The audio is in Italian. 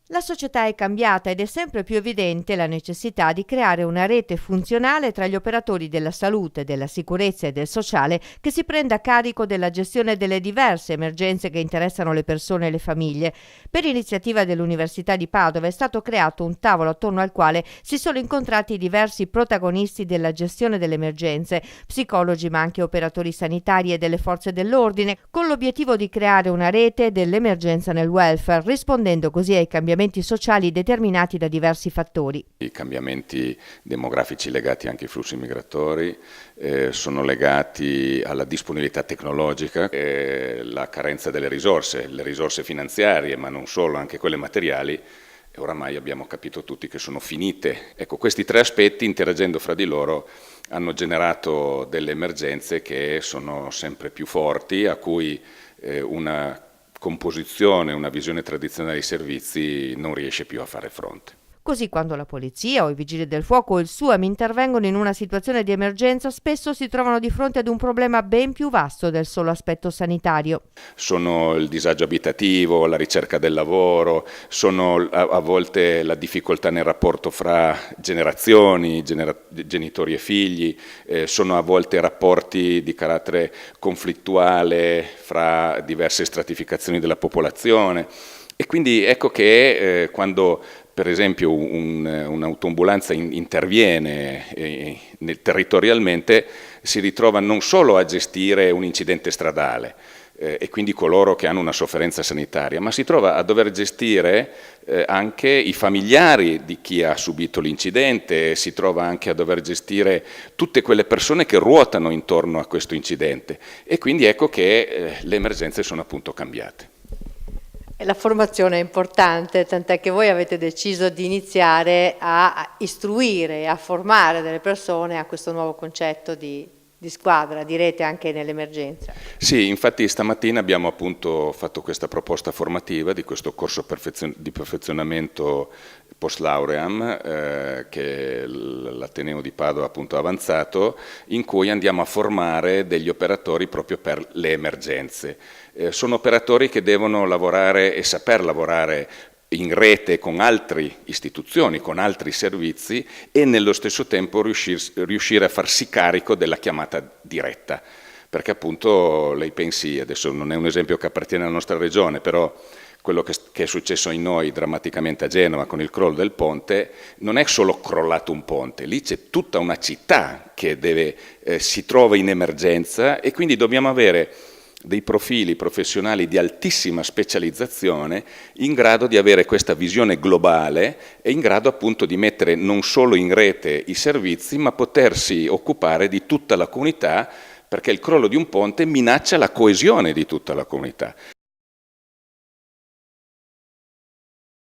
La società è cambiata ed è sempre più evidente la necessità di creare una rete funzionale tra gli operatori della salute, della sicurezza e del sociale che si prenda carico della gestione delle diverse emergenze che interessano le persone e le famiglie. Per iniziativa dell'Università di Padova è stato creato un tavolo attorno al quale si sono incontrati diversi protagonisti della gestione delle emergenze, psicologi ma anche operatori sanitari e delle forze dell'ordine, con l'obiettivo di creare una rete dell'emergenza nel welfare, rispondendo così ai cambiamenti sociali determinati da diversi fattori. I cambiamenti demografici legati anche ai flussi migratori sono legati alla disponibilità tecnologica, la carenza delle risorse, le risorse finanziarie, ma non solo, anche quelle materiali. E oramai abbiamo capito tutti che sono finite. Ecco, questi tre aspetti, interagendo fra di loro, hanno generato delle emergenze che sono sempre più forti, a cui una composizione, una visione tradizionale dei servizi non riesce più a fare fronte. Così quando la polizia o i vigili del fuoco o il SUAM intervengono in una situazione di emergenza, spesso si trovano di fronte ad un problema ben più vasto del solo aspetto sanitario. Sono il disagio abitativo, la ricerca del lavoro, sono a volte la difficoltà nel rapporto fra generazioni, genitori e figli, sono a volte rapporti di carattere conflittuale fra diverse stratificazioni della popolazione. E quindi ecco che quando per esempio un'autoambulanza interviene territorialmente, si ritrova non solo a gestire un incidente stradale e quindi coloro che hanno una sofferenza sanitaria, ma si trova a dover gestire anche i familiari di chi ha subito l'incidente, si trova anche a dover gestire tutte quelle persone che ruotano intorno a questo incidente e quindi ecco che le emergenze sono appunto cambiate. La formazione è importante, tant'è che voi avete deciso di iniziare a istruire, a formare delle persone a questo nuovo concetto di squadra, di rete anche nell'emergenza. Sì, infatti stamattina abbiamo appunto fatto questa proposta formativa di questo corso di perfezionamento post lauream che l'Ateneo di Padova appunto ha avanzato, in cui andiamo a formare degli operatori proprio per le emergenze. Sono operatori che devono lavorare e saper lavorare in rete con altre istituzioni, con altri servizi e nello stesso tempo riuscire a farsi carico della chiamata diretta. Perché appunto lei pensi, adesso non è un esempio che appartiene alla nostra regione, però quello che è successo in noi drammaticamente a Genova con il crollo del ponte, non è solo crollato un ponte, lì c'è tutta una città che si trova in emergenza e quindi dobbiamo avere dei profili professionali di altissima specializzazione in grado di avere questa visione globale e in grado appunto di mettere non solo in rete i servizi ma potersi occupare di tutta la comunità perché il crollo di un ponte minaccia la coesione di tutta la comunità.